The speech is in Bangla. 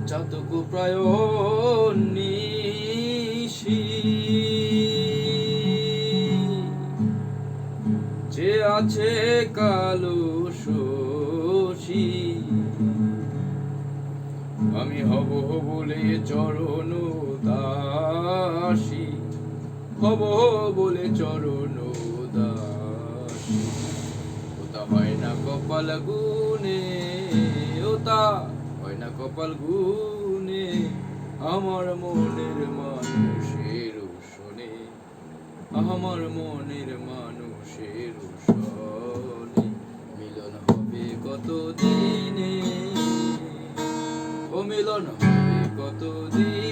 চাতক প্রায় নিশি যে আছে কালো শশী আমি হব বলে চরণ দাসী হব বলে চরণ দাসী ওটা হয় না কপাল গুনে ওটা হয় না কপাল গুনে আমার মনের মানুষের শোনে আমার মনের মানুষের শোনে মিলন হবে কত দিনে ও মিলন হবে কত দিনে